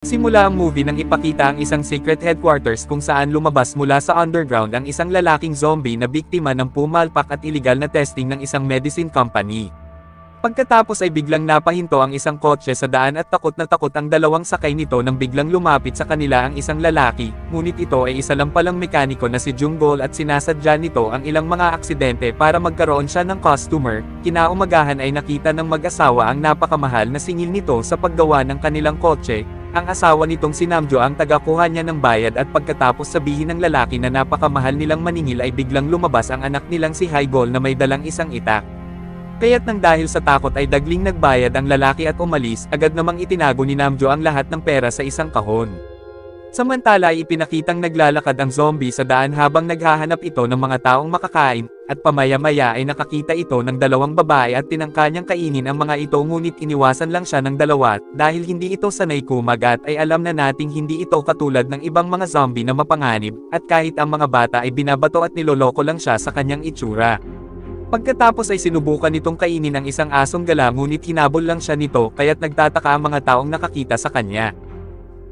Simula ang movie nang ipakita ang isang secret headquarters kung saan lumabas mula sa underground ang isang lalaking zombie na biktima ng pumalpak at iligal na testing ng isang medicine company. Pagkatapos ay biglang napahinto ang isang kotse sa daan at takot na takot ang dalawang sakay nito nang biglang lumapit sa kanila ang isang lalaki, ngunit ito ay isa lang palang mekaniko na si Junggol at sinasadya nito ang ilang mga aksidente para magkaroon siya ng customer. Kinaumagahan ay nakita ng mag-asawa ang napakamahal na singil nito sa paggawa ng kanilang kotse. Ang asawa nitong si Namjo ang tagakuha niya ng bayad at pagkatapos sabihin ng lalaki na napakamahal nilang maningil ay biglang lumabas ang anak nilang si Haigol na may dalang isang itak. Kaya't nang dahil sa takot ay dagling nagbayad ang lalaki at umalis, agad namang itinago ni Namjo ang lahat ng pera sa isang kahon. Samantala ay ipinakitang naglalakad ang zombie sa daan habang naghahanap ito ng mga taong makakain, at pamaya-maya ay nakakita ito ng dalawang babae at tinangka niyang kainin ang mga ito ngunit iniwasan lang siya ng dalawa, dahil hindi ito sanay kumagat ay alam na nating hindi ito katulad ng ibang mga zombie na mapanganib, at kahit ang mga bata ay binabato at niloloko lang siya sa kanyang itsura. Pagkatapos ay sinubukan nitong kainin ang isang asong gala ngunit hinabol lang siya nito kaya't nagtataka ang mga taong nakakita sa kanya.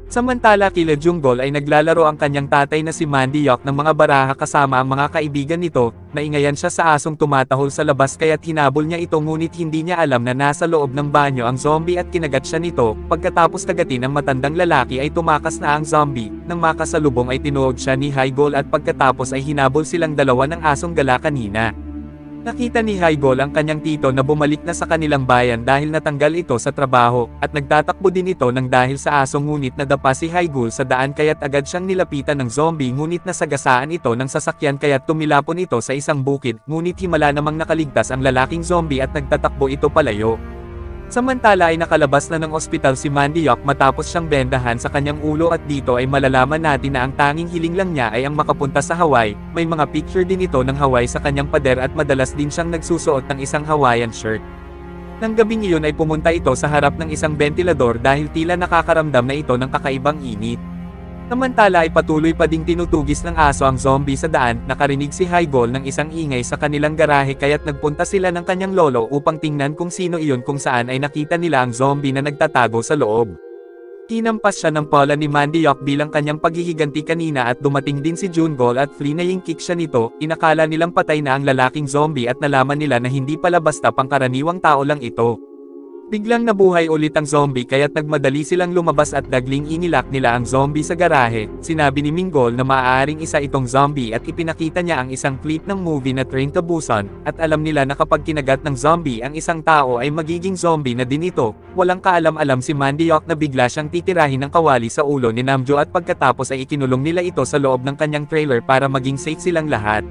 Samantala kila Junggol ay naglalaro ang kanyang tatay na si Mandiok ng mga baraha kasama ang mga kaibigan nito, naingayan siya sa asong tumatahol sa labas kaya't hinabol niya ito ngunit hindi niya alam na nasa loob ng banyo ang zombie at kinagat siya nito. Pagkatapos kagatin ng matandang lalaki ay tumakas na ang zombie, nang makasalubong ay tinuod siya ni Haigol at pagkatapos ay hinabol silang dalawa ng asong gala kanina. Nakita ni Haigol ang kanyang tito na bumalik na sa kanilang bayan dahil natanggal ito sa trabaho, at nagtatakbo din ito nang dahil sa aso ngunit nadapa si Haigol sa daan kaya't agad siyang nilapitan ng zombie ngunit nasagasaan ito ng sasakyan kaya't tumilapon ito sa isang bukid, ngunit himala namang nakaligtas ang lalaking zombie at nagtatakbo ito palayo. Samantala ay nakalabas na ng ospital si Mandiok matapos siyang bendahan sa kanyang ulo at dito ay malalaman natin na ang tanging hiling lang niya ay ang makapunta sa Hawaii. May mga picture din ito ng Hawaii sa kanyang pader at madalas din siyang nagsusuot ng isang Hawaiian shirt. Nang gabing iyon ay pumunta ito sa harap ng isang bentilador dahil tila nakakaramdam na ito ng kakaibang init. Samantala ay patuloy pa ding tinutugis ng aso ang zombie sa daan. Nakarinig si Haigol ng isang ingay sa kanilang garahe kaya't nagpunta sila ng kanyang lolo upang tingnan kung sino iyon kung saan ay nakita nila ang zombie na nagtatago sa loob. Tinampas siya ng pala ni Mandiok bilang kanyang paghihiganti kanina at dumating din si Junggol at flying kick siya nito. Inakala nilang patay na ang lalaking zombie at nalaman nila na hindi pala basta pangkaraniwang tao lang ito. Biglang nabuhay ulit ang zombie kaya't nagmadali silang lumabas at dagling inilak nila ang zombie sa garahe. Sinabi ni Minggol na maaaring isa itong zombie at ipinakita niya ang isang clip ng movie na Train to Busan, at alam nila na kapag kinagat ng zombie ang isang tao ay magiging zombie na din ito. Walang kaalam-alam si Mandiok na bigla siyang titirahin ng kawali sa ulo ni Namjo at pagkatapos ay ikinulong nila ito sa loob ng kanyang trailer para maging safe silang lahat.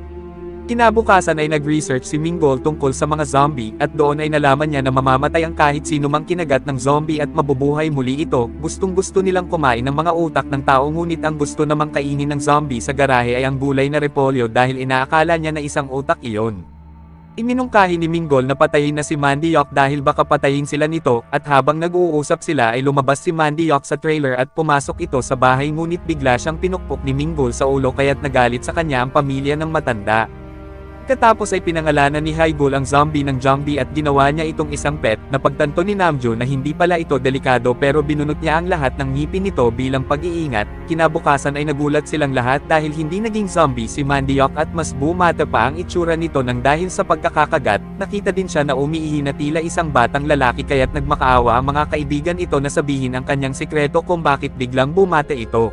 Kinabukasan ay nag-research si Minggol tungkol sa mga zombie at doon ay nalaman niya na mamamatay ang kahit sino mang kinagat ng zombie at mabubuhay muli ito. Gustong-gusto nilang kumain ng mga utak ng tao ngunit ang gusto namang kainin ng zombie sa garahe ay ang gulay na repolyo dahil inaakala niya na isang utak iyon. Iminungkahi ni Minggol na patayin na si Mandiok dahil baka patayin sila nito, at habang nag-uusap sila ay lumabas si Mandiok sa trailer at pumasok ito sa bahay ngunit bigla siyang pinukpok ni Minggol sa ulo kaya't nagalit sa kanya ang pamilya ng matanda. Pagkatapos ay pinangalanan ni Haigol ang zombie ng zombie at ginawa niya itong isang pet. Napagtanto ni Namjo na hindi pala ito delikado pero binunot niya ang lahat ng ngipin nito bilang pag-iingat. Kinabukasan ay nagulat silang lahat dahil hindi naging zombie si Mandiok at mas bumata pa ang itsura nito nang dahil sa pagkakakagat. Nakita din siya na umiihi na tila isang batang lalaki kaya't nagmakaawa ang mga kaibigan ito na sabihin ang kanyang sikreto kung bakit biglang bumata ito.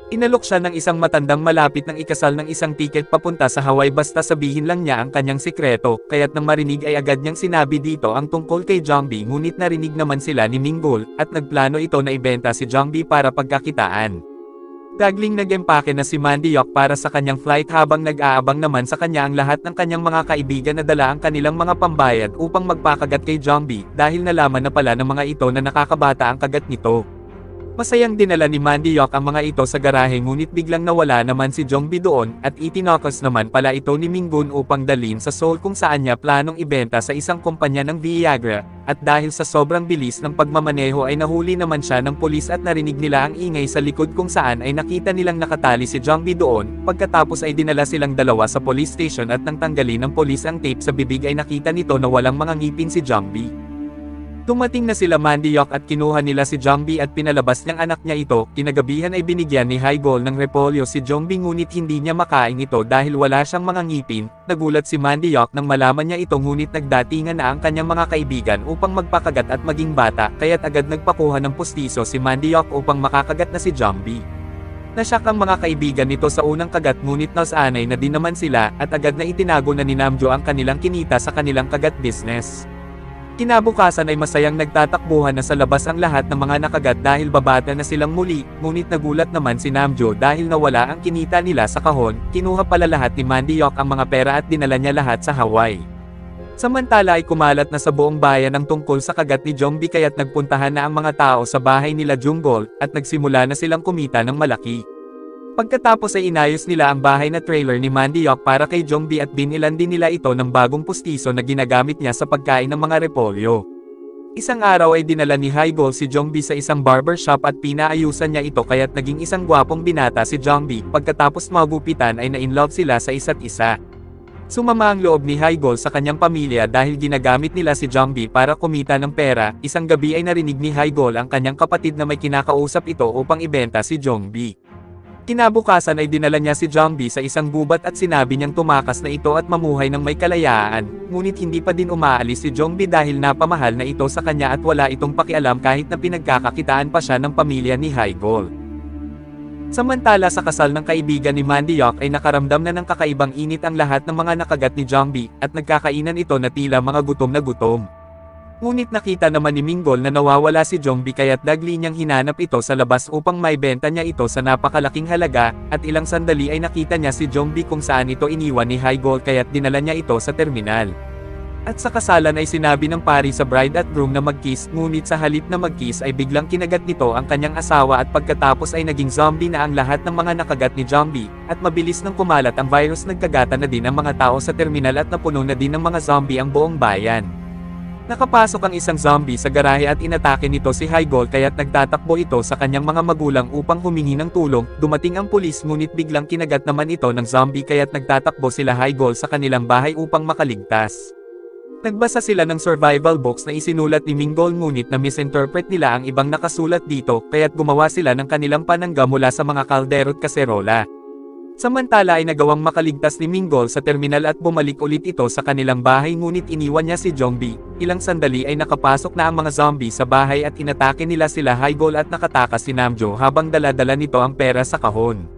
Inalok siya ng isang matandang malapit ng ikasal ng isang tiket papunta sa Hawaii basta sabihin lang niya ang kanyang sikreto, kaya't nang marinig ay agad niyang sinabi dito ang tungkol kay Jongbi ngunit narinig naman sila ni Minggol, at nagplano ito na ibenta si Jongbi para pagkakitaan. Dagling nag-empake na si Mandiok para sa kanyang flight habang nag-aabang naman sa kanya ang lahat ng kanyang mga kaibigan na dala ang kanilang mga pambayad upang magpakagat kay Jongbi dahil nalaman na pala ng mga ito na nakakabata ang kagat nito. Masayang dinala ni Mandiok ang mga ito sa garahe ngunit biglang nawala naman si Jongbi doon at itinakos naman pala ito ni Minggol upang dalhin sa Seoul kung saan niya planong ibenta sa isang kumpanya ng Viagra, at dahil sa sobrang bilis ng pagmamaneho ay nahuli naman siya ng pulis at narinig nila ang ingay sa likod kung saan ay nakita nilang nakatali si Jongbi doon. Pagkatapos ay dinala silang dalawa sa police station at nang tanggalin ng pulis ang tape sa bibig ay nakita nito na walang mga ngipin si Jongbi. Dumating na sila Mandiok at kinuha nila si Jongbi at pinalabas niyang anak niya ito. Kinagabihan ay binigyan ni Haigol ng repolyo si Jongbi ngunit hindi niya makain ito dahil wala siyang mga ngipin. Nagulat si Mandiok nang malaman niya ito ngunit nagdatingan na ang kanyang mga kaibigan upang magpakagat at maging bata kaya't agad nagpakuha ng pustiso si Mandiok upang makakagat na si Jongbi. Nasyak ang mga kaibigan nito sa unang kagat ngunit nasanay na din naman sila at agad na itinago na ni Namjo ang kanilang kinita sa kanilang kagat business. Kinabukasan ay masayang nagtatakbuhan na sa labas ang lahat ng mga nakagat dahil babata na silang muli, ngunit nagulat naman si Namjo dahil nawala ang kinita nila sa kahon. Kinuha pala lahat ni Mandiok ang mga pera at dinala niya lahat sa Hawaii. Samantala ay kumalat na sa buong bayan ang tungkol sa kagat ni Jongbi kaya't nagpuntahan na ang mga tao sa bahay nila Junggol, at nagsimula na silang kumita ng malaki. Pagkatapos ay inayos nila ang bahay na trailer ni Mandiok para kay Jongbi at binilan din nila ito ng bagong pustiso na ginagamit niya sa pagkain ng mga repolyo. Isang araw ay dinala ni Haigol si Jongbi sa isang barbershop at pinaayusan niya ito kaya't naging isang gwapong binata si Jongbi. Pagkatapos magupitan ay na-inlove sila sa isa't isa. Sumama ang loob ni Haigol sa kanyang pamilya dahil ginagamit nila si Jongbi para kumita ng pera. Isang gabi ay narinig ni Haigol ang kanyang kapatid na may kinakausap ito upang ibenta si Jongbi. Kinabukasan ay dinala niya si Jongbi sa isang gubat at sinabi niyang tumakas na ito at mamuhay ng may kalayaan, ngunit hindi pa din umaalis si Jongbi dahil napamahal na ito sa kanya at wala itong pakialam kahit na pinagkakakitaan pa siya ng pamilya ni Haigol. Samantala sa kasal ng kaibigan ni Mandiok ay nakaramdam na ng kakaibang init ang lahat ng mga nakagat ni Jongbi at nagkakainan ito na tila mga gutom na gutom. Ngunit nakita naman ni Minggol na nawawala si Jongbi kaya't dagli niyang hinanap ito sa labas upang maibenta niya ito sa napakalaking halaga, at ilang sandali ay nakita niya si Jongbi kung saan ito iniwan ni Haigol kaya't dinala niya ito sa terminal. At sa kasalan ay sinabi ng pari sa bride at groom na mag-kiss, ngunit sa halip na mag-kiss ay biglang kinagat nito ang kanyang asawa at pagkatapos ay naging zombie na ang lahat ng mga nakagat ni Jongbi, at mabilis nang kumalat ang virus nagkagatan na din ang mga tao sa terminal at napuno na din ng mga zombie ang buong bayan. Nakapasok ang isang zombie sa garahe at inatake nito si Haigol kaya't nagtatakbo ito sa kanyang mga magulang upang humingi ng tulong. Dumating ang pulis ngunit biglang kinagat naman ito ng zombie kaya't nagtatakbo sila Haigol sa kanilang bahay upang makaligtas. Nagbasa sila ng survival books na isinulat ni Minggol ngunit na misinterpret nila ang ibang nakasulat dito kaya't gumawa sila ng kanilang panangga mula sa mga kaldero at kaserola. Samantala ay nagawang makaligtas ni Minggol sa terminal at bumalik ulit ito sa kanilang bahay ngunit iniwan niya si Jongbi. Ilang sandali ay nakapasok na ang mga zombie sa bahay at inatake nila sila Haigol at nakatakas si Namjo habang dala-dala nito ang pera sa kahon.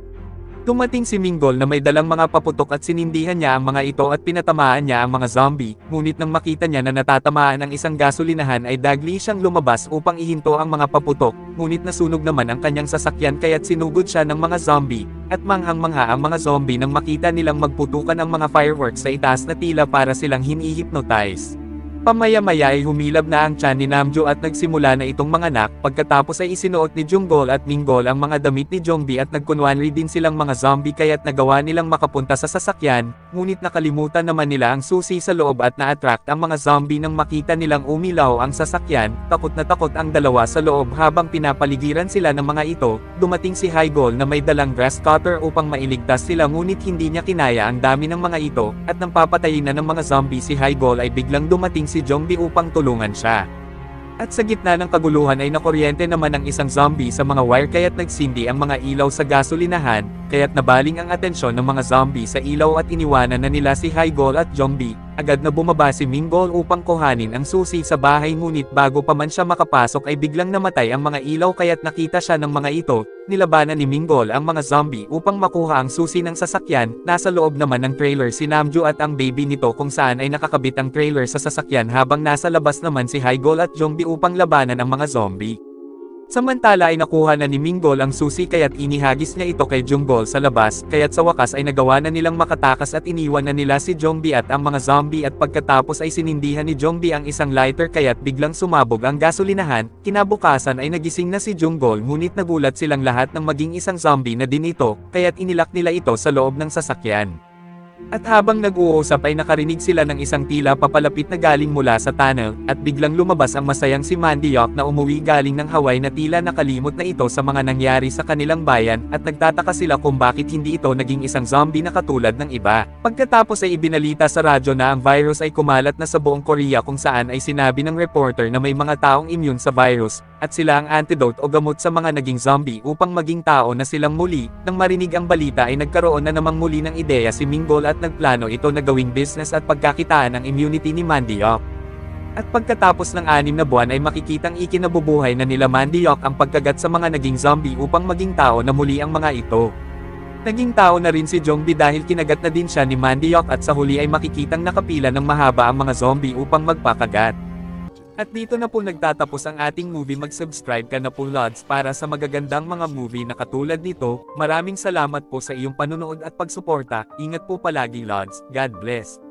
Dumating si Minggol na may dalang mga paputok at sinindihan niya ang mga ito at pinatamaan niya ang mga zombie, ngunit nang makita niya na natatamaan ang isang gasolinahan ay dagli siyang lumabas upang ihinto ang mga paputok, ngunit nasunog naman ang kanyang sasakyan kaya't sinugod siya ng mga zombie, at manghang-mangha ang mga zombie nang makita nilang magputukan ang mga fireworks sa itaas na tila para silang hini-hypnotize. Pamaya-maya ay humilab na ang tiyan ni Namjo at nagsimula na itong manganak. Pagkatapos ay isinuot ni Junggol at Minggol ang mga damit ni Jongbi at nagkunwari din silang mga zombie kaya't nagawa nilang makapunta sa sasakyan, ngunit nakalimutan naman nila ang susi sa loob at na-attract ang mga zombie nang makita nilang umilaw ang sasakyan. Takot na takot ang dalawa sa loob habang pinapaligiran sila ng mga ito. Dumating si Haigol na may dalang grass cutter upang mailigtas sila ngunit hindi niya kinaya ang dami ng mga ito, at nang papatayin na ng mga zombie si Haigol ay biglang dumating si Jongbi upang tulungan siya. At sa gitna ng kaguluhan ay nakuryente naman ang isang zombie sa mga wire kaya't nagsindi ang mga ilaw sa gasolinahan, kaya't nabaling ang atensyon ng mga zombie sa ilaw at iniwanan na nila si Haigol at Jongbi. Agad na bumaba si Minggol upang kuhanin ang susi sa bahay ngunit bago pa man siya makapasok ay biglang namatay ang mga ilaw kaya't nakita siya ng mga ito. Nilabanan ni Minggol ang mga zombie upang makuha ang susi ng sasakyan. Nasa loob naman ng trailer si Namjo at ang baby nito kung saan ay nakakabit ang trailer sa sasakyan habang nasa labas naman si Haigol at Jongbi upang labanan ang mga zombie. Samantala ay nakuha na ni Minggol ang susi kaya't inihagis niya ito kay Junggol sa labas, kaya't sa wakas ay nagawa na nilang makatakas at iniwan na nila si Jongbi at ang mga zombie at pagkatapos ay sinindihan ni Jongbi ang isang lighter kaya't biglang sumabog ang gasolinahan. Kinabukasan ay nagising na si Junggol ngunit nagulat silang lahat ng maging isang zombie na din ito, kaya't inilak nila ito sa loob ng sasakyan. At habang nag-uusap ay nakarinig sila ng isang tila papalapit na galing mula sa tunnel, at biglang lumabas ang masayang si Mandy Yak na umuwi galing ng Hawaii na tila nakalimot na ito sa mga nangyari sa kanilang bayan, at nagtataka sila kung bakit hindi ito naging isang zombie na katulad ng iba. Pagkatapos ay ibinalita sa radyo na ang virus ay kumalat na sa buong Korea, kung saan ay sinabi ng reporter na may mga taong immune sa virus, at sila ang antidote o gamot sa mga naging zombie upang maging tao na silang muli. Nang marinig ang balita ay nagkaroon na namang muli ng ideya si Minggol at nagplano ito na gawing business at pagkakitaan ang immunity ni Mandy Yak. At pagkatapos ng 6 na buwan ay makikitang ikinabubuhay na nila Mandy Yak ang pagkagat sa mga naging zombie upang maging tao na muli ang mga ito. Naging tao na rin si Jongbi dahil kinagat na din siya ni Mandy Yak, at sa huli ay makikitang nakapila ng mahaba ang mga zombie upang magpakagat. At dito na po nagtatapos ang ating movie. Mag-subscribe ka na po Lods para sa magagandang mga movie na katulad nito. Maraming salamat po sa iyong panunood at pagsuporta. Ingat po palagi Lods. God bless.